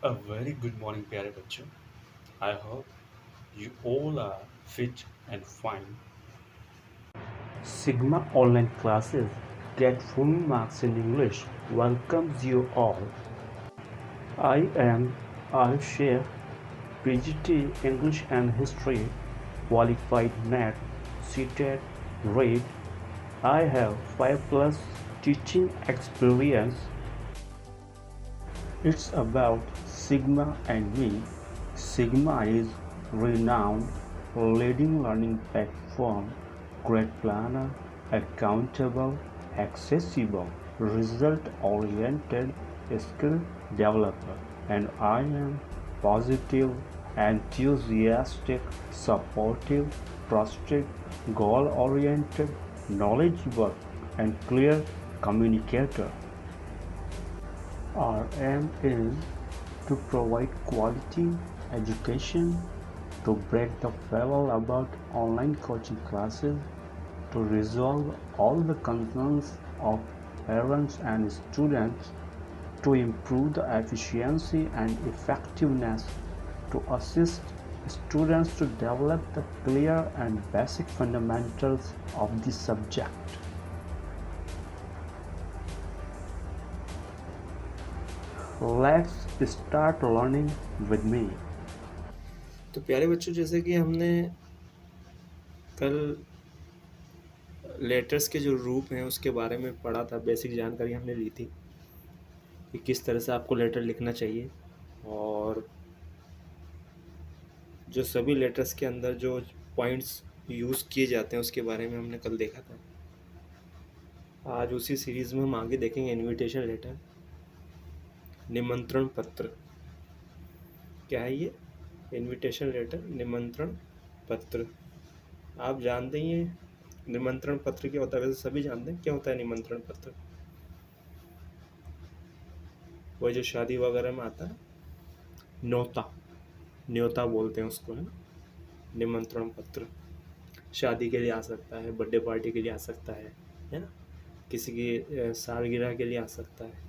A very good morning, प्यारे बच्चों. I hope you all are fit and fine. Sigma online classes get full marks in English welcomes you all. I am Arif Sheikh, PGT English and History, qualified NET, CTET, READ. I have 5 plus teaching experience. It's about Sigma and me. Sigma is renowned leading learning platform, great planner, accountable, accessible, result-oriented skill developer, and I am positive, enthusiastic, supportive, trusted, goal-oriented, knowledgeable, and clear communicator. Our aim is to provide quality education, to break the fever about online coaching classes, to resolve all the concerns of parents and students, to improve the efficiency and effectiveness, to assist students to develop the clear and basic fundamentals of the subject. Let's start learning with me. तो प्यारे बच्चों, जैसे कि हमने कल letters के जो रूप हैं उसके बारे में पढ़ा था, बेसिक जानकारी हमने ली थी कि किस तरह से आपको लेटर लिखना चाहिए, और जो सभी लेटर्स के अंदर जो पॉइंट्स यूज़ किए जाते हैं उसके बारे में हमने कल देखा था. आज उसी सीरीज़ में हम आगे देखेंगे इनविटेशन लेटर, निमंत्रण पत्र. क्या है ये? इनविटेशन लेटर, निमंत्रण पत्र. आप जानते ही हैं निमंत्रण पत्र क्या होता है. वैसे सभी जानते हैं क्या होता है निमंत्रण पत्र. वह जो शादी वगैरह में आता है, न्योता, न्योता बोलते हैं उसको, है ना. निमंत्रण पत्र शादी के लिए आ सकता है, बर्थडे पार्टी के लिए आ सकता है ना. किसी की सालगिरह के लिए आ सकता है,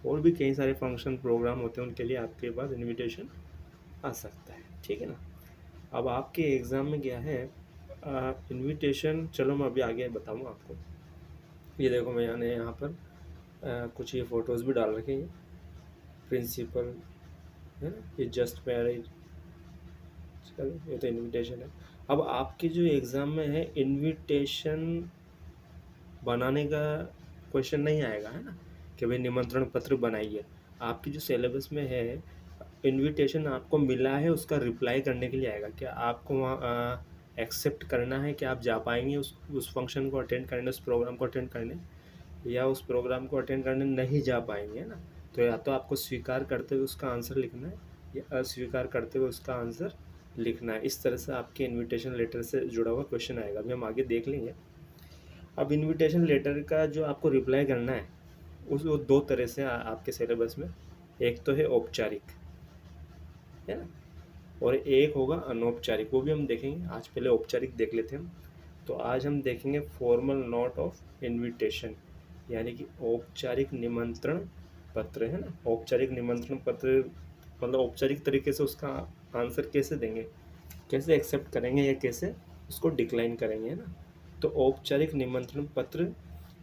और भी कई सारे फंक्शन प्रोग्राम होते हैं, उनके लिए आपके पास इनविटेशन आ सकता है. ठीक है ना. अब आपके एग्ज़ाम में क्या है इनविटेशन. चलो मैं अभी आगे बताऊँगा आपको. ये देखो, मैंने यहाँ पर कुछ ये फ़ोटोज़ भी डाल रखे हैं. प्रिंसिपल है ना, ये जस्ट मैरिज. चलो, ये तो इनविटेशन है. अब आपके जो एग्ज़ाम में है, इनविटेशन बनाने का क्वेश्चन नहीं आएगा, है ना, कि भाई निमंत्रण पत्र बनाइए. आपकी जो सिलेबस में है, इनविटेशन आपको मिला है उसका रिप्लाई करने के लिए आएगा. क्या आपको वहाँ एक्सेप्ट करना है कि आप जा पाएंगे उस फंक्शन को अटेंड करने, उस प्रोग्राम को अटेंड करने, या उस प्रोग्राम को अटेंड करने नहीं जा पाएंगे, है ना. तो या तो आपको स्वीकार करते हुए उसका आंसर लिखना है, या अस्वीकार करते हुए उसका आंसर लिखना है. इस तरह से आपके इनविटेशन लेटर से जुड़ा हुआ क्वेश्चन आएगा. अभी हम आगे देख लेंगे. अब इनविटेशन लेटर का जो आपको रिप्लाई करना है, उस वो दो तरह से आपके सिलेबस में. एक तो है औपचारिक, है ना, और एक होगा अनौपचारिक. वो भी हम देखेंगे. आज पहले औपचारिक देख लेते हैं हम. तो आज हम देखेंगे फॉर्मल नोट ऑफ इनविटेशन, यानी कि औपचारिक निमंत्रण पत्र, है ना. औपचारिक निमंत्रण पत्र मतलब औपचारिक तरीके से उसका आंसर कैसे देंगे, कैसे एक्सेप्ट करेंगे, या कैसे उसको डिक्लाइन करेंगे, है ना. तो औपचारिक निमंत्रण पत्र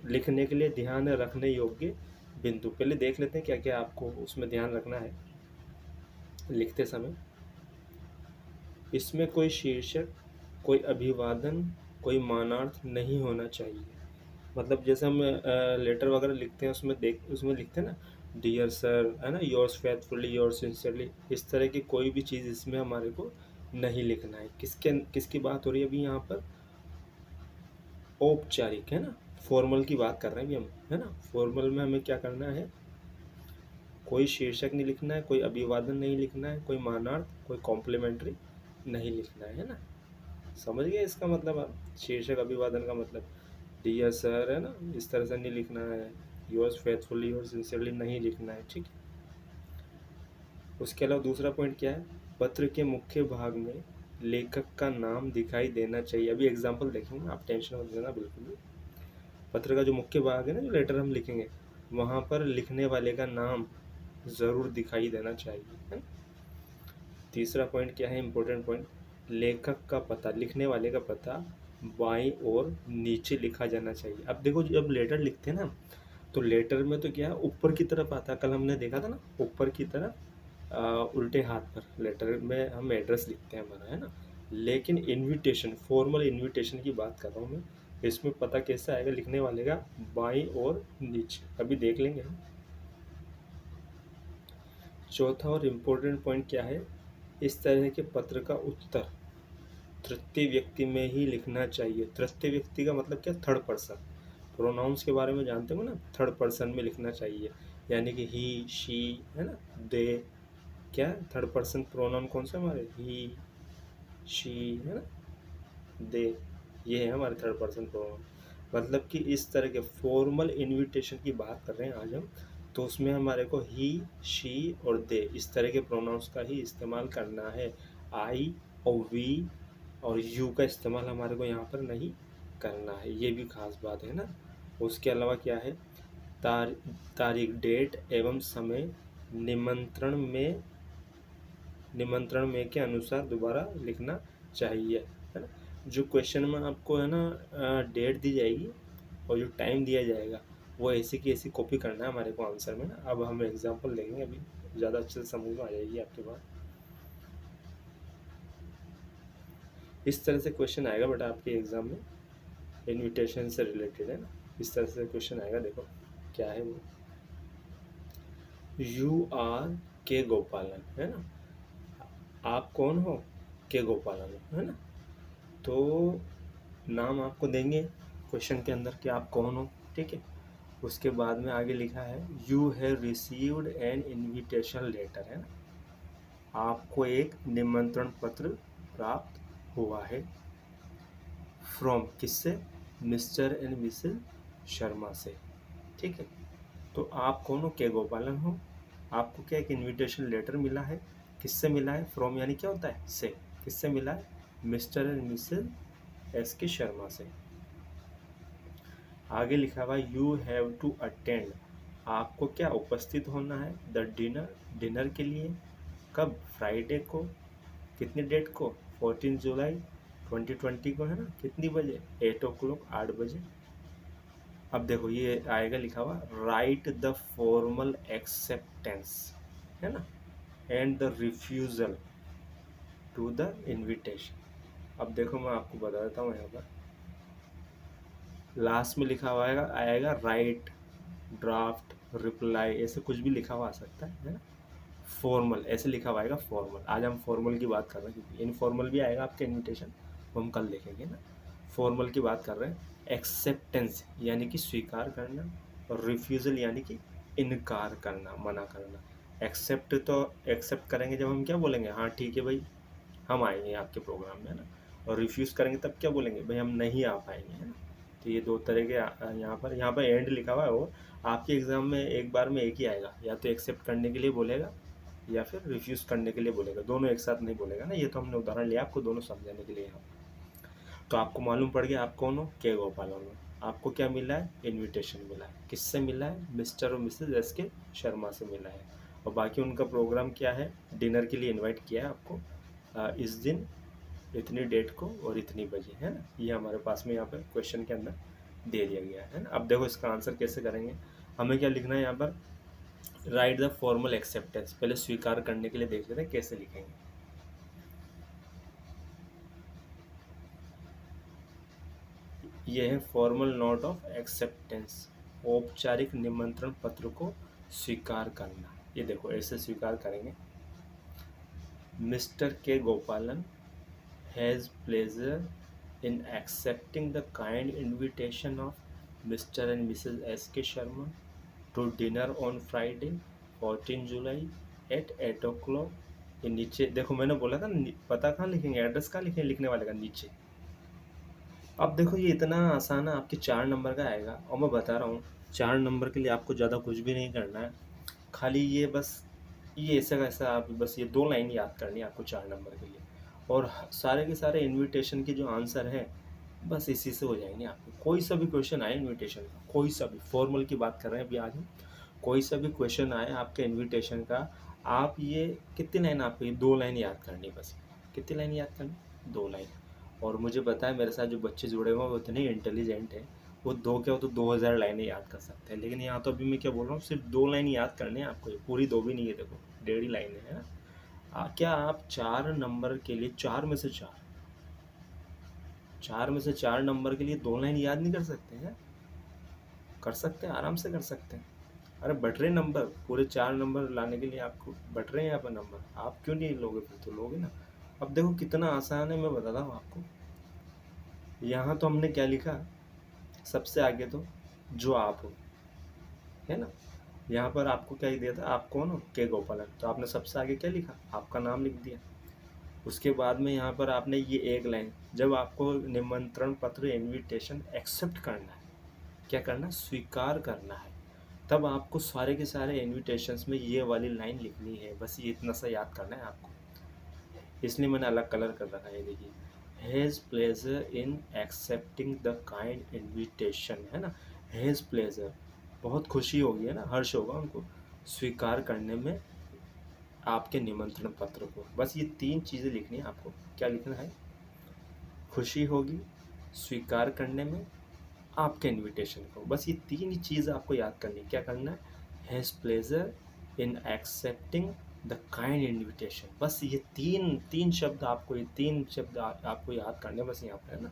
लिखने के लिए ध्यान रखने योग्य बिंदु पहले देख लेते हैं. क्या क्या आपको उसमें ध्यान रखना है लिखते समय. इसमें कोई शीर्षक, कोई अभिवादन, कोई मानार्थ नहीं होना चाहिए. मतलब जैसे हम लेटर वगैरह लिखते हैं, उसमें लिखते हैं ना, डियर सर, है ना, योर्स फेथफुली, योर्स सिंसियरली. इस तरह की कोई भी चीज़ इसमें हमारे को नहीं लिखना है. किसकी बात हो रही है अभी यहाँ पर? औपचारिक, है ना. फॉर्मल की बात कर रहे हैं अभी हम, है ना. फॉर्मल में हमें क्या करना है? कोई शीर्षक नहीं लिखना है, कोई अभिवादन नहीं लिखना है, कोई मानार्थ, कोई कॉम्प्लीमेंट्री नहीं लिखना है ना. समझ गए इसका मतलब आप? शीर्षक अभिवादन का मतलब डियर सर, है ना, इस तरह से नहीं लिखना है. योर्स फेथफुली और सिंसियरली नहीं लिखना है. ठीक है. उसके अलावा दूसरा पॉइंट क्या है? पत्र के मुख्य भाग में लेखक का नाम दिखाई देना चाहिए. अभी एग्जाम्पल देखेंगे, आप टेंशन मत लेना बिल्कुल भी. पत्र का जो मुख्य भाग है ना, जो लेटर हम लिखेंगे, वहाँ पर लिखने वाले का नाम ज़रूर दिखाई देना चाहिए, है ना। तीसरा पॉइंट क्या है, इम्पोर्टेंट पॉइंट, लेखक का पता, लिखने वाले का पता बाईं और नीचे लिखा जाना चाहिए। अब देखो जब लेटर लिखते हैं ना, तो लेटर में तो क्या है, ऊपर की तरफ आता है, कल हमने देखा था ना, ऊपर की तरफ उल्टे हाथ पर लेटर में हम एड्रेस लिखते हैं हमारा, है ना। लेकिन इनविटेशन, फॉर्मल इनविटेशन की बात कर रहा हूँ मैं, इसमें पता कैसे आएगा लिखने वाले का, बाईं और नीचे, अभी देख लेंगे हम। चौथा और इम्पोर्टेंट पॉइंट क्या है, इस तरह के पत्र का उत्तर तृतीय व्यक्ति में ही लिखना चाहिए। तृतीय व्यक्ति का मतलब क्या, थर्ड पर्सन। प्रोनाउंस के बारे में जानते हो ना, थर्ड पर्सन में लिखना चाहिए, यानी कि ही, शी, है ना, दे, क्या थर्ड पर्सन प्रोनाउन कौन सा हमारे, ही, शी, है ना, दे, ये है हमारे थर्ड पर्सन प्रोनाउन। मतलब कि इस तरह के फॉर्मल इनविटेशन की बात कर रहे हैं आज हम, तो उसमें हमारे को ही, शी और दे, इस तरह के प्रोनाउंस का ही इस्तेमाल करना है। आई और वी और यू का इस्तेमाल हमारे को यहाँ पर नहीं करना है, ये भी खास बात है ना। उसके अलावा क्या है, तारीख, डेट एवं समय निमंत्रण में के अनुसार दोबारा लिखना चाहिए, है ना। जो क्वेश्चन में आपको है ना डेट दी जाएगी और जो टाइम दिया जाएगा, वो ऐसी की ऐसी कॉपी करना है हमारे को आंसर में ना। अब हम एग्जांपल लेंगे, अभी ज़्यादा अच्छे से समझ में आ जाएगी आपके बात। इस तरह से क्वेश्चन आएगा बेटा आपके एग्जाम में, इनविटेशन से रिलेटेड, है ना। इस तरह से क्वेश्चन आएगा, देखो क्या है वो, यू आर के गोपालन, है ना, आप कौन हो, के गोपालन, है ना। तो नाम आपको देंगे क्वेश्चन के अंदर कि आप कौन हो, ठीक है। उसके बाद में आगे लिखा है, you have received an invitation letter, है ना, आपको एक निमंत्रण पत्र प्राप्त हुआ है, फ्रॉम, किससे, मिस्टर एंड मिसेस शर्मा से, ठीक है। तो आप कौन हो, के गोपालन हो, आपको क्या एक इनविटेशन लेटर मिला है, किससे मिला है, फ्रॉम यानी क्या होता है, से, किससे मिला है, मिस्टर एंड मिसेस एस के शर्मा से। आगे लिखा हुआ, यू हैव टू अटेंड, आपको क्या उपस्थित होना है, द डिनर, डिनर के लिए, कब, फ्राइडे को, कितनी डेट को, 14 जुलाई 2020 को, है ना, कितनी बजे, 8 o'clock, 8 बजे। अब देखो ये आएगा लिखा हुआ, राइट द फॉर्मल एक्सेप्टेंस, है ना, and the refusal to the invitation. अब देखो मैं आपको बता देता हूँ, यहाँ पर लास्ट में लिखा हुआ आएगा राइट, ड्राफ्ट, रिप्लाई, ऐसे कुछ भी लिखा हुआ आ सकता है ना। फॉर्मल ऐसे लिखा हुआ आएगा, फॉर्मल। आज हम फॉर्मल की बात कर रहे हैं, क्योंकि इनफॉर्मल भी आएगा आपके इनविटेशन, वो हम कल देखेंगे ना। फॉर्मल की बात कर रहे हैं। एक्सेप्टेंस यानी कि स्वीकार करना, और रिफ्यूज़ल यानी कि इनकार करना, मना करना। एक्सेप्ट तो एक्सेप्ट करेंगे जब हम क्या बोलेंगे, हाँ ठीक है भाई हम आएंगे आपके प्रोग्राम में, है ना। और रिफ्यूज़ करेंगे तब क्या बोलेंगे, भाई हम नहीं आ पाएंगे, है ना। तो ये दो तरह के यहाँ पर एंड लिखा हुआ है, और आपके एग्ज़ाम में एक बार में एक ही आएगा, या तो एक्सेप्ट करने के लिए बोलेगा या फिर रिफ्यूज़ करने के लिए बोलेगा, दोनों एक साथ नहीं बोलेगा ना। ये तो हमने उदाहरण लिया आपको दोनों समझाने के लिए यहाँ। तो आपको मालूम पड़ गया आप कौन हो, के गोपालन हो। आपको क्या मिला है, इनविटेशन मिला है, किससे मिला है, मिस्टर और मिसेज एस के शर्मा से मिला है। और बाकी उनका प्रोग्राम क्या है, डिनर के लिए इनवाइट किया है आपको इस दिन इतनी डेट को और इतनी बजे, है ना। ये हमारे पास में यहाँ पर क्वेश्चन के अंदर दे दिया गया है ना। अब देखो इसका आंसर कैसे करेंगे, हमें क्या लिखना है यहाँ पर, राइट द फॉर्मल एक्सेप्टेंस, पहले स्वीकार करने के लिए देख लेते हैं कैसे लिखेंगे। यह है फॉर्मल नोट ऑफ एक्सेप्टेंस, औपचारिक निमंत्रण पत्र को स्वीकार करना। ये देखो ऐसे स्वीकार करेंगे, मिस्टर के गोपालन has pleasure in accepting the kind invitation of Mr. and Mrs. S.K. Sharma to dinner on Friday 14 July at 8 o'clock। ये नीचे देखो मैंने बोला था पता कहाँ लिखेंगे, एड्रेस कहाँ लिखेंगे, लिखने वाले का नीचे। अब देखो ये इतना आसान है, आपके 4 नंबर का आएगा, और मैं बता रहा हूँ 4 नंबर के लिए आपको ज़्यादा कुछ भी नहीं करना है, खाली ये बस ये ऐसा कैसा आप बस ये 2 लाइन याद करनी है आपको 4 नंबर के लिए, और सारे के सारे इनविटेशन के जो आंसर हैं बस इसी से हो जाएंगे आपको। कोई सा भी क्वेश्चन आए इनविटेशन का, कोई सा भी, फॉर्मल की बात कर रहे हैं अभी आज हम, कोई सा भी क्वेश्चन आए आपके इनविटेशन का, आप ये कितनी लाइन, आपको ये 2 लाइन याद करनी बस। कितनी लाइन याद करनी? 2 लाइन। और मुझे पता है मेरे साथ जो बच्चे जुड़े हुए हैं वो इतने इंटेलिजेंट हैं, वो दो क्या हो तो 2000 लाइनें याद कर सकते हैं। लेकिन यहाँ तो अभी मैं क्या बोल रहा हूँ, सिर्फ 2 लाइन याद करने हैं आपको, ये पूरी 2 भी नहीं है, देखो 1.5 लाइनें है ना। क्या आप 4 नंबर के लिए, 4 में से 4 नंबर के लिए 2 लाइन याद नहीं कर सकते हैं? कर सकते हैं, आराम से कर सकते हैं। अरे बट रहे नंबर, पूरे 4 नंबर लाने के लिए आपको बट रहे हैं यहाँ पर नंबर, आप क्यों नहीं लोगे? फिर तो लोगे ना। अब देखो कितना आसान है, मैं बताता हूँ आपको। यहाँ तो हमने क्या लिखा, सबसे आगे तो जो आप हो, है ना। यहाँ पर आपको क्या ही दिया था, आप कौन हो? के गोपालन। तो आपने सबसे आगे क्या लिखा? आपका नाम लिख दिया। उसके बाद में यहाँ पर आपने ये एक लाइन, जब आपको निमंत्रण पत्र इनविटेशन एक्सेप्ट करना है, क्या करना है? स्वीकार करना है, तब आपको सारे के सारे इनविटेशंस में ये वाली लाइन लिखनी है। बस ये इतना सा याद करना है आपको, इसलिए मैंने अलग कलर कर रखा है। देखिए, has pleasure in accepting the kind invitation, है ना। हैज़ प्लेजर, बहुत खुशी होगी, है ना, हर्ष होगा उनको स्वीकार करने में आपके निमंत्रण पत्र को। बस ये 3 चीज़ें लिखनी है आपको। क्या लिखना है? खुशी होगी स्वीकार करने में आपके इनविटेशन को। बस ये 3 ही चीज़ आपको याद करनी है। क्या करना है? Has pleasure in accepting the kind invitation. बस ये तीन शब्द आपको, ये 3 शब्द आपको याद करने बस यहाँ पर, है ना।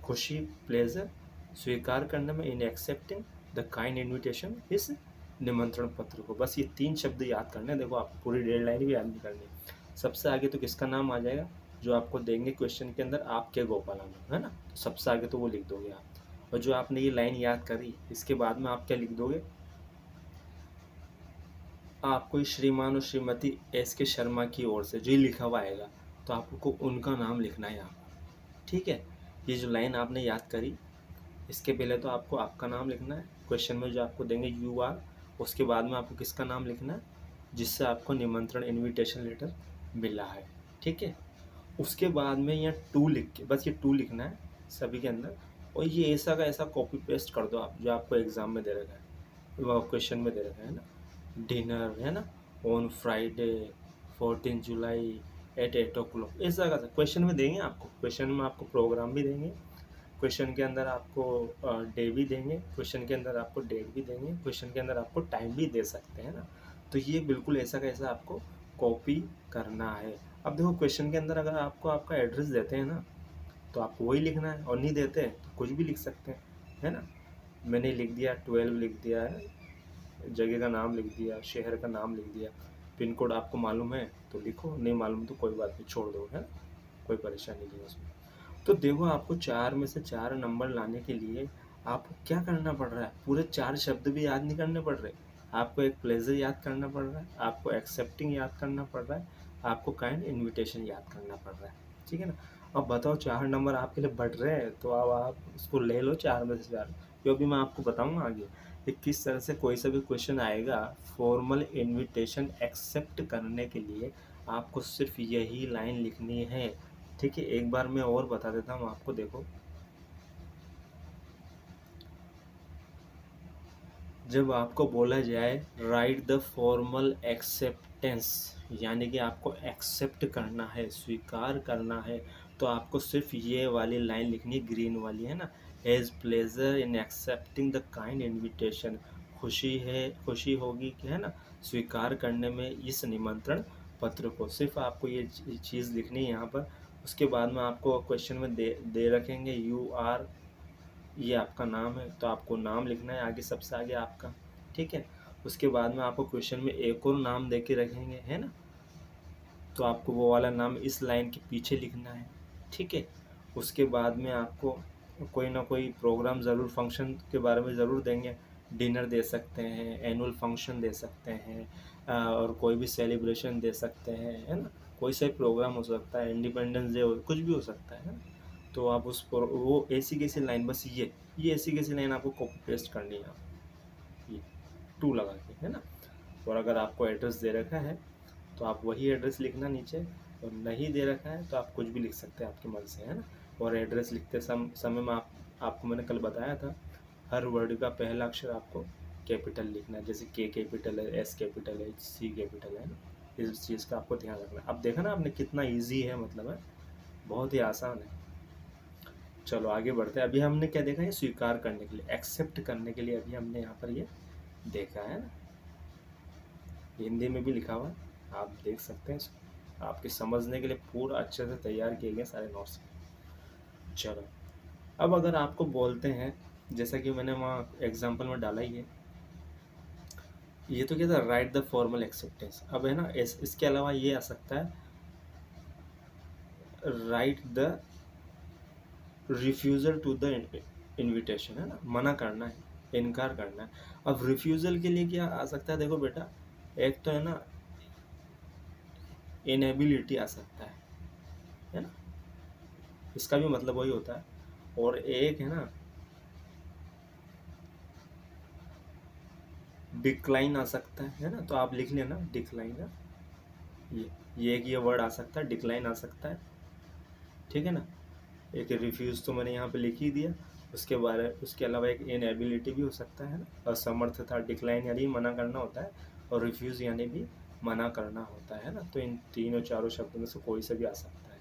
खुशी, प्लेजर, स्वीकार करने में, इन एक्सेप्टिंग द काइंड इनविटेशन, इस निमंत्रण पत्र को। बस ये 3 शब्द याद करने हैं। देखो आपको पूरी डेडलाइन भी याद नहीं करनी। सबसे आगे तो किसका नाम आ जाएगा? जो आपको देंगे क्वेश्चन के अंदर, आपके गोपालानंद, है ना। तो सबसे आगे तो वो लिख दोगे आप। और जो आपने ये लाइन याद करी, इसके बाद में आप क्या लिख दोगे? आपको श्रीमान और श्रीमती एस के शर्मा की ओर से जो लिखा हुआ आएगा, तो आपको उनका नाम लिखना है यहाँ, ठीक है। ये जो लाइन आपने याद करी, इसके पहले तो आपको आपका नाम लिखना है, क्वेश्चन में जो आपको देंगे यू आर, उसके बाद में आपको किसका नाम लिखना है? जिससे आपको निमंत्रण इनविटेशन लेटर मिला है, ठीक है। उसके बाद में यहाँ टू लिख के, बस ये टू लिखना है सभी के अंदर। और ये ऐसा का ऐसा कॉपी पेस्ट कर दो आप, जो आपको एग्ज़ाम में दे रखा है, वो क्वेश्चन में दे रखा है ना। डिनर, है ना, on Friday 14 July eight 8 o'clock, ऐसा का क्वेश्चन में देंगे आपको। क्वेश्चन में आपको प्रोग्राम भी देंगे, क्वेश्चन के अंदर आपको डे भी देंगे, क्वेश्चन के अंदर आपको डेट भी देंगे, क्वेश्चन के अंदर आपको टाइम भी दे सकते हैं ना। तो ये बिल्कुल ऐसा कैसा आपको कॉपी करना है। अब देखो क्वेश्चन के अंदर अगर आपको आपका एड्रेस देते हैं ना, तो आपको वही लिखना है, और नहीं देते तो कुछ भी लिख सकते हैं, है ना। मैंने लिख दिया 12 लिख दिया है, जगह का नाम लिख दिया, शहर का नाम लिख दिया, पिन कोड आपको मालूम है तो लिखो, नहीं मालूम तो कोई बात नहीं, छोड़ दो, है ना, कोई परेशानी नहीं है उसमें। तो देखो आपको 4 में से 4 नंबर लाने के लिए आपको क्या करना पड़ रहा है? पूरे 4 शब्द भी याद नहीं करने पड़ रहे, आपको एक प्लेजर याद करना पड़ रहा है, आपको एक्सेप्टिंग याद करना पड़ रहा है, आपको काइंड इनविटेशन याद करना पड़ रहा है, ठीक है ना। अब बताओ 4 नंबर आपके लिए बढ़ रहे हैं, तो अब आप उसको ले लो 4 में से 4, क्योंकि मैं आपको बताऊंगा आगे कि किस तरह से कोई सा भी क्वेश्चन आएगा फॉर्मल इनविटेशन एक्सेप्ट करने के लिए आपको सिर्फ यही लाइन लिखनी है, ठीक है। एक बार मैं और बता देता हूँ आपको, देखो जब आपको बोला जाए राइट द फॉर्मल एक्सेप्टेंस, यानी कि आपको एक्सेप्ट करना है, स्वीकार करना है, तो आपको सिर्फ ये वाली लाइन लिखनी, ग्रीन वाली, है ना। Has pleasure in accepting the kind invitation, खुशी है, खुशी होगी कि, है ना, स्वीकार करने में इस निमंत्रण पत्र को। सिर्फ आपको ये चीज़ लिखनी है यहाँ पर। उसके बाद में आपको क्वेश्चन में दे रखेंगे यू आर, ये आपका नाम है, तो आपको नाम लिखना है आगे, सबसे आगे आपका, ठीक है। उसके बाद में आपको क्वेश्चन में एक और नाम दे के रखेंगे, है ना, तो आपको वो वाला नाम इस लाइन के पीछे लिखना है, ठीक है। उसके बाद में आपको कोई ना कोई प्रोग्राम ज़रूर, फंक्शन के बारे में ज़रूर देंगे, डिनर दे सकते हैं, एनुअल फंक्शन दे सकते हैं, और कोई भी सेलिब्रेशन दे सकते हैं, है ना, कोई सा प्रोग्राम हो सकता है, इंडिपेंडेंस डे, कुछ भी हो सकता है ना। तो आप उस पर वो ऐसी कैसी लाइन, बस ये ऐसी कैसी लाइन आपको कॉपी पेस्ट करनी है, ये टू लगा के, है ना। और अगर आपको एड्रेस दे रखा है तो आप वही एड्रेस लिखना नीचे, और नहीं दे रखा है तो आप कुछ भी लिख सकते हैं आपकी मन से, है ना। और एड्रेस लिखते समय में आपको मैंने कल बताया था, हर वर्ड का पहला अक्षर आपको कैपिटल लिखना है, जैसे के कैपिटल है, एस कैपिटल है, सी कैपिटल है ना, इस चीज़ का आपको ध्यान रखना है। अब देखा ना आपने कितना ईजी है, मतलब है बहुत ही आसान है। चलो आगे बढ़ते हैं। अभी हमने क्या देखा है, स्वीकार करने के लिए, एक्सेप्ट करने के लिए अभी हमने यहाँ पर ये देखा है ना, हिंदी में भी लिखा हुआ है, आप देख सकते हैं इसको। आपके समझने के लिए पूरा अच्छे से तैयार किए गए सारे नोट्स। चलो अब अगर आपको बोलते हैं, जैसा कि मैंने वहाँ एग्जाम्पल में डाला ही है, ये तो क्या था, राइट द फॉर्मल एक्सेप्टेंस। अब है ना इसके अलावा ये आ सकता है, write the refusal to the invitation, है ना, मना करना है, इनकार करना है। अब रिफ्यूज़ल के लिए क्या आ सकता है, देखो बेटा, एक तो है ना इनएबिलिटी आ सकता है ना, इसका भी मतलब वही होता है। और एक है ना डिक्लाइन आ सकता है ना, तो आप लिख लेना डिक्लाइन है, ये एक ये वर्ड आ सकता है, डिक्लाइन आ सकता है, ठीक है ना। एक रिफ्यूज़ तो मैंने यहाँ पे लिख ही दिया, उसके अलावा एक इनएबिलिटी भी हो सकता है ना, असमर्थता, डिक्लाइन यानी मना करना होता है, और रिफ्यूज़ यानी भी मना करना होता है ना। तो इन तीनों चारों शब्दों में से कोई से भी आ सकता है।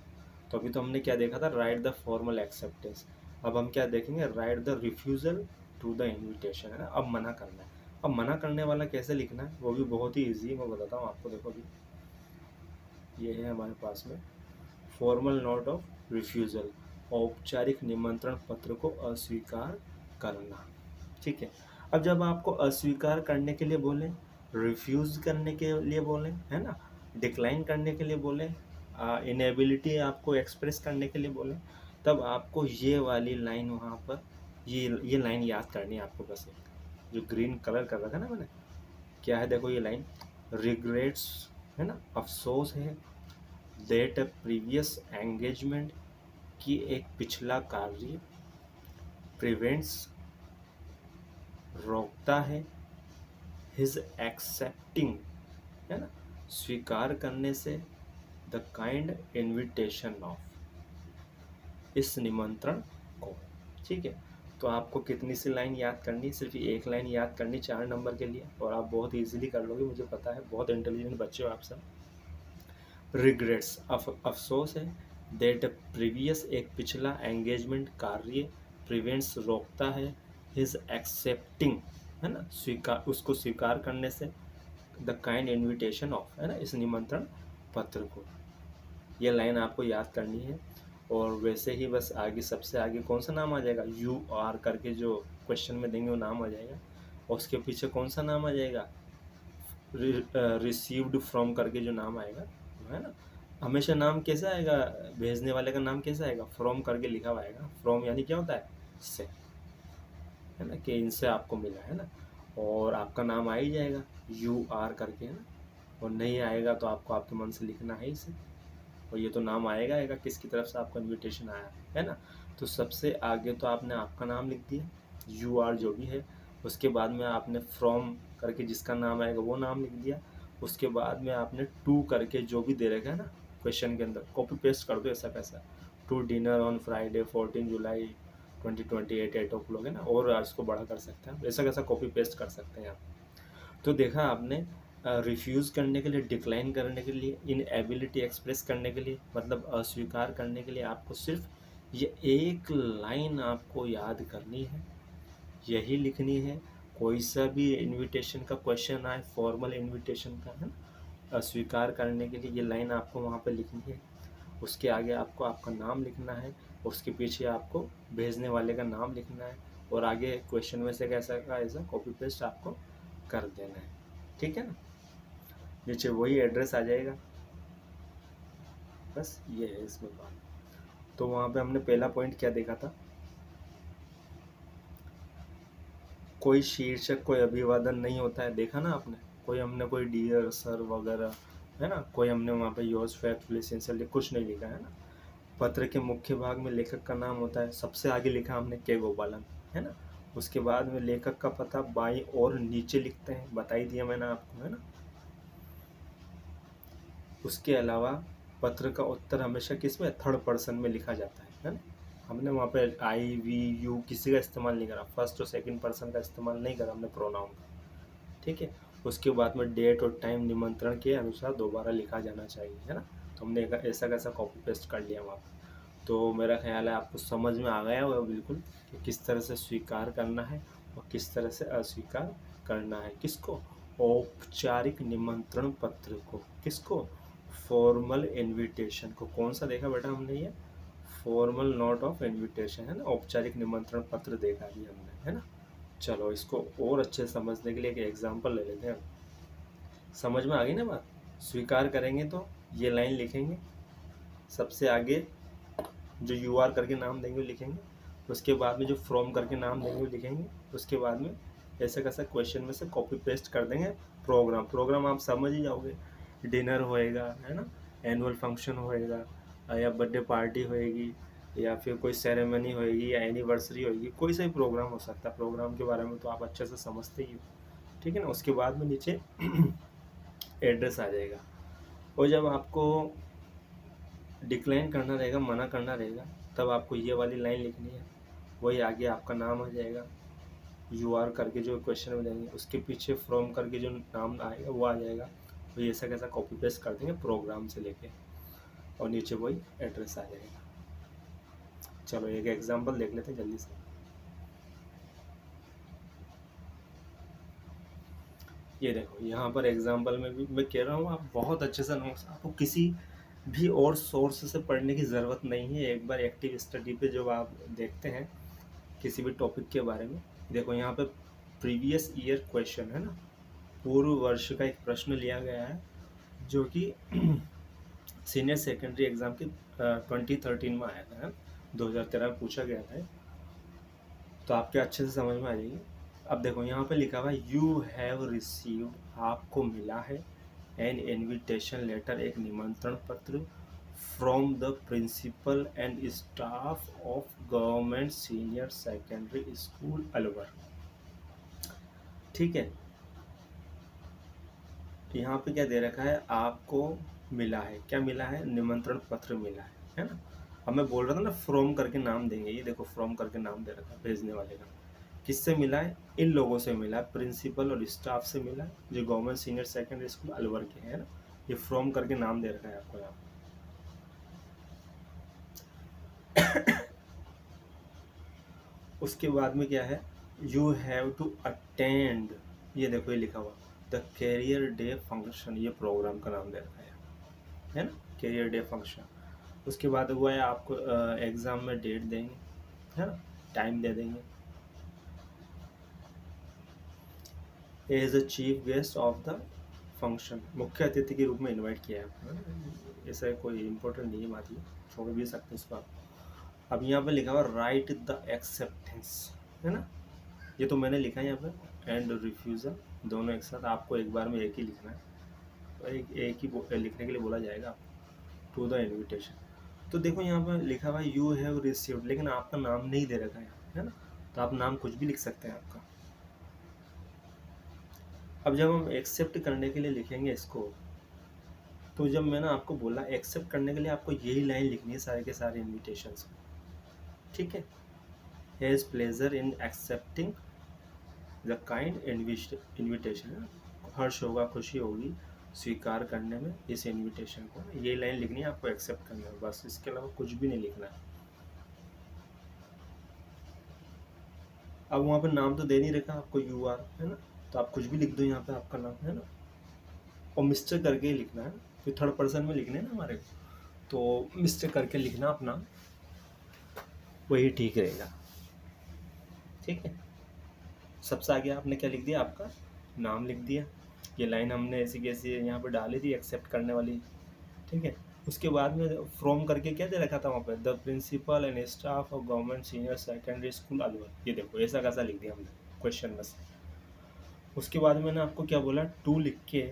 तो अभी तो हमने क्या देखा था, राइट द फॉर्मल एक्सेप्टेंस। अब हम क्या देखेंगे, write the refusal to the invitation, है ना। अब मना करना है, अब मना करने वाला कैसे लिखना है वो भी बहुत ही ईजी है, मैं बताता हूँ आपको। देखो अभी ये है हमारे पास में फॉर्मल नोट ऑफ रिफ्यूज़ल, औपचारिक निमंत्रण पत्र को अस्वीकार करना, ठीक है। अब जब आपको अस्वीकार करने के लिए बोले, रिफ्यूज़ करने के लिए बोले, है ना, डिक्लाइन करने के लिए बोले, इनेबिलिटी आपको एक्सप्रेस करने के लिए बोले, तब आपको ये वाली लाइन वहाँ पर, ये लाइन याद करनी है आपको। बस एक जो ग्रीन कलर कर रखा है ना मैंने, क्या है देखो ये लाइन, रिग्रेट्स, है ना, अफसोस है, दैट प्रीवियस एंगेजमेंट की एक पिछला कार्य, प्रिवेंट्स रोकता है, हिज एक्सेप्टिंग, है ना, स्वीकार करने से, द काइंड इनविटेशन ऑफ, इस निमंत्रण को, ठीक है। तो आपको कितनी सी लाइन याद करनी, सिर्फ एक लाइन याद करनी 4 नंबर के लिए, और आप बहुत इजीली कर लोगे, मुझे पता है, बहुत इंटेलिजेंट बच्चे हो आप सब। रिग्रेट्स अफसोस है, दैट प्रीवियस एक पिछला एंगेजमेंट कार्य, प्रिवेंट्स रोकता है, हिज एक्सेप्टिंग, है ना, उसको स्वीकार करने से, द काइंड इनविटेशन ऑफ, है ना, इस निमंत्रण पत्र को। ये लाइन आपको याद करनी है। और वैसे ही बस आगे, सबसे आगे कौन सा नाम आ जाएगा, यू आर करके जो क्वेश्चन में देंगे वो नाम आ जाएगा, और उसके पीछे कौन सा नाम आ जाएगा, रिसीव्ड फ्रॉम करके जो नाम आएगा, है ना। हमेशा नाम कैसा आएगा, भेजने वाले का नाम कैसा आएगा, फ्रॉम करके लिखा हुआ आएगा। फ्रॉम यानी क्या होता है, से, है ना, कि इनसे आपको मिला, है ना, और आपका नाम आ ही जाएगा यू आर करके, है ना। और नहीं आएगा तो आपको आपके मन से लिखना है इसे, और ये तो नाम आएगा किसकी तरफ से आपको इनविटेशन आया है ना। तो सबसे आगे तो आपने आपका नाम लिख दिया, यू आर जो भी है, उसके बाद में आपने फ्रॉम करके जिसका नाम आएगा वो नाम लिख दिया, उसके बाद में आपने टू करके जो भी दे रखा है ना क्वेश्चन के अंदर, कॉपी पेस्ट कर दो ऐसा कैसा, to dinner on Friday 14 July 2028 8 o'clock, है ना, और इसको बड़ा कर सकते हैं, ऐसा कैसा कॉपी पेस्ट कर सकते हैं आप। तो देखा आपने, रिफ्यूज़ करने के लिए, डिक्लाइन करने के लिए, इनएबिलिटी एक्सप्रेस करने के लिए, मतलब अस्वीकार करने के लिए, आपको सिर्फ ये एक लाइन आपको याद करनी है, यही लिखनी है। कोई सा भी इनविटेशन का क्वेश्चन आए, फॉर्मल इनविटेशन का, है ना, अस्वीकार करने के लिए ये लाइन आपको वहाँ पे लिखनी है। उसके आगे आपको आपका नाम लिखना है, उसके पीछे आपको भेजने वाले का नाम लिखना है, और आगे क्वेश्चन में से कैसा का ऐसा कॉपी पेस्ट आपको कर देना है, ठीक है ना। नीचे वही एड्रेस आ जाएगा, बस ये है इसमें बात। तो वहाँ पे हमने पहला पॉइंट क्या देखा था, कोई शीर्षक, कोई अभिवादन नहीं होता है, देखा ना आपने, कोई डियर सर वगैरह, है ना, कोई हमने वहाँ पे योर्स फेथफुली सिंसियरली कुछ नहीं लिखा है ना। पत्र के मुख्य भाग में लेखक का नाम होता है, सबसे आगे लिखा हमने के गोपालन, है ना। उसके बाद में लेखक का पता बाईं और नीचे लिखते हैं, बता ही दिया मैंने आपको, है ना। उसके अलावा पत्र का उत्तर हमेशा किस में, थर्ड पर्सन में लिखा जाता है ना। हमने वहाँ पे आई वी यू किसी का इस्तेमाल नहीं करा, फर्स्ट और सेकंड पर्सन का इस्तेमाल नहीं करा हमने प्रोनाउन का, ठीक है। उसके बाद में डेट और टाइम निमंत्रण के अनुसार दोबारा लिखा जाना चाहिए, है ना। तो हमने ऐसा कैसा कॉपी पेस्ट कर लिया वहाँ पर। तो मेरा ख्याल है आपको समझ में आ गया होगा बिल्कुल कि किस तरह से स्वीकार करना है और किस तरह से अस्वीकार करना है। किसको? औपचारिक निमंत्रण पत्र को। किसको? फॉर्मल इनविटेशन को। कौन सा देखा बेटा हमने ये? फॉर्मल नोट ऑफ इनविटेशन, है ना। औपचारिक निमंत्रण पत्र देखा भी हमने, है ना। चलो इसको और अच्छे से समझने के लिए एक एग्जांपल ले लेते हैं। समझ में आ गई ना बात? स्वीकार करेंगे तो ये लाइन लिखेंगे, सबसे आगे जो यू आर करके नाम देंगे वो लिखेंगे, उसके बाद में जो फ्रॉम करके नाम देंगे वो लिखेंगे, उसके बाद में ऐसा कैसा क्वेश्चन में से कॉपी पेस्ट कर देंगे प्रोग्राम। प्रोग्राम आप समझ ही जाओगे, डिनर होएगा, है ना, एनुअल फंक्शन होएगा, या बर्थडे पार्टी होएगी, या फिर कोई सेरेमनी होएगी, या एनिवर्सरी होएगी, कोई सा भी प्रोग्राम हो सकता है। प्रोग्राम के बारे में तो आप अच्छे से समझते ही हो, ठीक है ना। उसके बाद में नीचे एड्रेस आ जाएगा, और जब आपको डिक्लाइन करना रहेगा, मना करना रहेगा, तब आपको ये वाली लाइन लिखनी है। वही आगे आपका नाम आ जाएगा, यू आर करके जो क्वेश्चन में देंगे, उसके पीछे फ्रॉम करके जो नाम आएगा वो आ जाएगा। तो ये ऐसा कैसा कॉपी पेस्ट कर देंगे प्रोग्राम से लेके, और नीचे वही एड्रेस आ जाएगा। चलो एक एग्जांपल देख लेते हैं जल्दी से। ये देखो यहाँ पर एग्जांपल में भी मैं कह रहा हूँ, आप बहुत अच्छे से नोट्स, आपको किसी भी और सोर्स से पढ़ने की ज़रूरत नहीं है। एक बार एक्टिव स्टडी पे जब आप देखते हैं किसी भी टॉपिक के बारे में, देखो यहाँ पे प्रीवियस ईयर क्वेश्चन, है ना, पूर्व वर्ष का एक प्रश्न लिया गया है जो कि सीनियर सेकेंडरी एग्जाम के 2013 में आया था, है 2013 में पूछा गया था। तो आपके अच्छे से समझ में आ जाएगी। अब देखो यहाँ पे लिखा हुआ है यू हैव रिसीव्ड, आपको मिला है, एन इनविटेशन लेटर, एक निमंत्रण पत्र, from the principal and staff of government senior secondary school Alwar. ठीक है, यहाँ पे क्या दे रखा है, आपको मिला है, क्या मिला है, निमंत्रण पत्र मिला है ना। अब मैं बोल रहा था ना फ्रॉम करके नाम देंगे, ये देखो फ्रॉम करके नाम दे रखा है भेजने वाले का। किससे मिला है? इन लोगों से मिला है, प्रिंसिपल और स्टाफ से मिला है, जो government senior secondary school Alwar के हैं ना। ये फ्रॉम करके नाम दे रखा है आपको यहाँ। उसके बाद में क्या है, यू हैव टू अटेंड, ये देखो ये लिखा हुआ द कैरियर डे फंक्शन, ये प्रोग्राम का नाम दे रखा है ना, कैरियर डे फंक्शन। उसके बाद हुआ है आपको एग्ज़ाम में डेट देंगे, है ना, टाइम दे देंगे, as a chief guest of the function, मुख्य अतिथि के रूप में इनवाइट किया है आपको। ऐसा कोई इम्पोर्टेंट नहीं बात, ये छोड़ भी सकते हैं इसको आप। अब यहाँ पे लिखा हुआ राइट द एक्सेप्टेंस, है ना, ये तो मैंने लिखा है यहाँ पे, एंड रिफ्यूज़ल, दोनों एक साथ, आपको एक बार में एक ही लिखना है, तो एक ही लिखने के लिए बोला जाएगा आपको, टू द इन्विटेशन। तो देखो यहाँ पर लिखा हुआ है यू हैव रिसीव्ड, लेकिन आपका नाम नहीं दे रखा है ना, तो आप नाम कुछ भी लिख सकते हैं आपका। अब जब हम एक्सेप्ट करने के लिए लिखेंगे इसको, तो जब मैंने आपको बोला एक्सेप्ट करने के लिए आपको यही लाइन लिखनी है सारे के सारे इन्विटेशंस में, ठीक है। Has pleasure in accepting the kind invitation, हर्ष होगा, खुशी होगी स्वीकार करने में इस इन्विटेशन को, ये लाइन लिखनी है आपको एक्सेप्ट करने में, बस, इसके अलावा कुछ भी नहीं लिखना है। अब वहाँ पर नाम तो दे नहीं रखा आपको, यू आर, है ना, तो आप कुछ भी लिख दो यहाँ पे आपका नाम, है ना, और मिस्टर करके ही लिखना है, तो थर्ड पर्सन में लिखने ना हमारे को, तो मिस्टर करके लिखना अपना, वही ठीक रहेगा, ठीक है। सबसे आगे आपने क्या लिख दिया, आपका नाम लिख दिया, ये लाइन हमने ऐसी कैसी यहाँ पे डाली थी एक्सेप्ट करने वाली, ठीक है। उसके बाद में फ्रॉम करके क्या दे रखा था वहाँ पे, the principal and staff of government senior secondary school Alwar, ये देखो ऐसा कैसा लिख दिया हमने क्वेश्चन में से। उसके बाद मैंने आपको क्या बोला, टू लिख के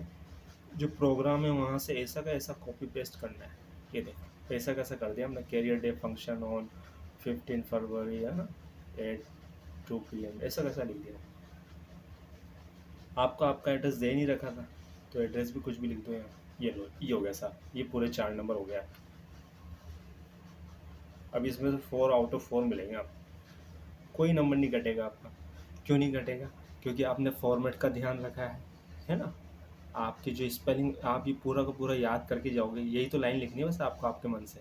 जो प्रोग्राम है वहाँ से ऐसा का ऐसा कॉपी पेस्ट करना है, ये देखो ऐसा कैसा कर दिया हमने, कैरियर डे फंक्शन ऑन 15 फरवरी, है ना, एट 2 PM, ऐसा कैसा लिख दिया। आपका एड्रेस दे नहीं रखा था, तो एड्रेस भी कुछ भी लिख दो यहाँ, ये लो, ये हो गया साहब, ये पूरे 4 नंबर हो गया। अब इसमें से 4 आउट ऑफ 4 मिलेंगे आपको, कोई नंबर नहीं कटेगा आपका। क्यों नहीं कटेगा? क्योंकि आपने फॉर्मेट का ध्यान रखा है ना। आपकी जो स्पेलिंग आप ये पूरा का पूरा याद करके जाओगे, यही तो लाइन लिखनी है बस आपको आपके मन से,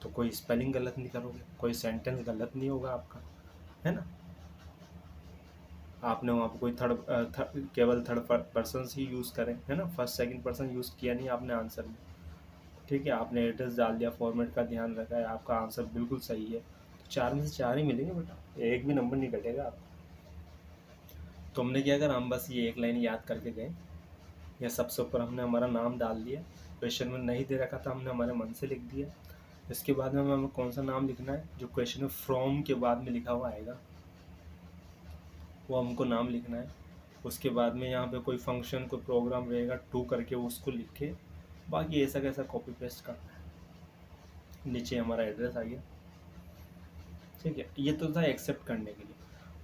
तो कोई स्पेलिंग गलत नहीं करोगे, कोई सेंटेंस गलत नहीं होगा आपका, है ना। आपने वहाँ पर कोई केवल थर्ड पर्सन ही यूज़ करें, है ना, फर्स्ट सेकंड पर्सन यूज़ किया नहीं आपने आंसर में, ठीक है। आपने एड्रेस डाल दिया, फॉर्मेट का ध्यान रखा है, आपका आंसर बिल्कुल सही है, तो 4 में से 4 ही मिलेंगे बेटा, एक भी नंबर नहीं कटेगा आपको। तो हमने क्या करा, हम बस ये एक लाइन याद करके गए, या सबसे ऊपर हमने हमारा नाम डाल दिया, क्वेश्चन में नहीं दे रखा था हमने हमारे मन से लिख दिया। इसके बाद में हमें कौन सा नाम लिखना है, जो क्वेश्चन में फ्रॉम के बाद में लिखा हुआ आएगा वो हमको नाम लिखना है। उसके बाद में यहाँ पे कोई फंक्शन कोई प्रोग्राम रहेगा टू करके उसको लिख के, बाकी ऐसा कैसा कॉपी पेस्ट करना है। नीचे हमारा एड्रेस आ गया, ठीक है। ये तो था एक्सेप्ट करने के लिए।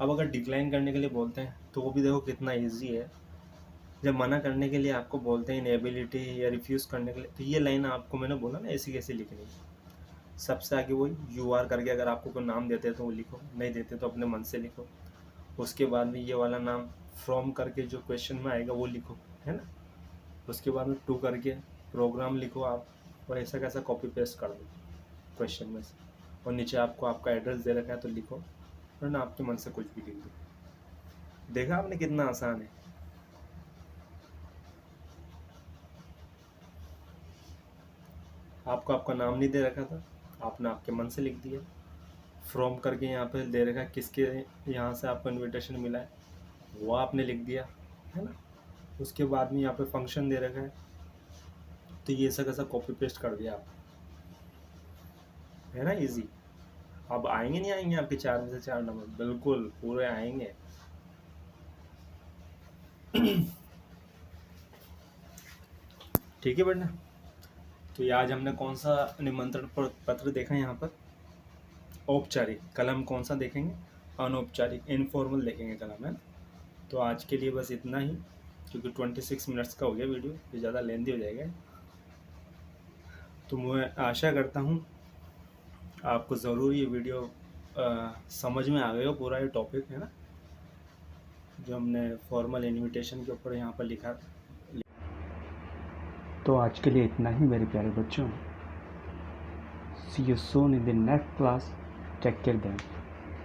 अब अगर डिक्लाइन करने के लिए बोलते हैं तो वो भी देखो कितना ईजी है। जब मना करने के लिए आपको बोलते हैं इनेबिलिटी या रिफ्यूज़ करने के लिए, तो ये लाइन आपको मैंने बोला ना ऐसी कैसे लिखनी है, सबसे आगे वही यू आर करके, अगर आपको कोई नाम देते हैं तो वो लिखो, नहीं देते तो अपने मन से लिखो। उसके बाद में ये वाला नाम फ्रॉम करके जो क्वेश्चन में आएगा वो लिखो, है ना। उसके बाद में टू करके प्रोग्राम लिखो आप, और ऐसा कैसा कॉपी पेस्ट कर दो क्वेश्चन में से, और नीचे आपको आपका एड्रेस दे रखा है तो लिखो, है ना, आपके मन से कुछ भी लिख दो। देखा आपने कितना आसान है। आपको आपका नाम नहीं दे रखा था, आपने आपके मन से लिख दिया। फ्रॉम करके यहाँ पे दे रखा है किसके यहाँ से आपको इनविटेशन मिला है, वो आपने लिख दिया, है ना। उसके बाद में यहाँ पे फंक्शन दे रखा है, तो ये ऐसा कैसा कॉपी पेस्ट कर दिया आप, है ना, इजी। अब आएंगे नहीं आएंगे आपके 4 में से 4 नंबर, बिल्कुल पूरे आएंगे। ठीक है बेटा। तो ये आज हमने कौन सा निमंत्रण पत्र देखा यहाँ पर, औपचारिक। कल हम कौन सा देखेंगे, अनौपचारिक, इनफॉर्मल देखेंगे कल हम, है ना। तो आज के लिए बस इतना ही, क्योंकि 26 मिनट्स का हो गया वीडियो, ये ज़्यादा लेंदी हो जाएगा। तो मैं आशा करता हूँ आपको ज़रूर ये वीडियो समझ में आ गया हो, पूरा ये टॉपिक, है ना, जो हमने फॉर्मल इनविटेशन के ऊपर यहाँ पर लिखा। तो आज के लिए इतना ही मेरे प्यारे बच्चों। See you soon in the next class. Take care then.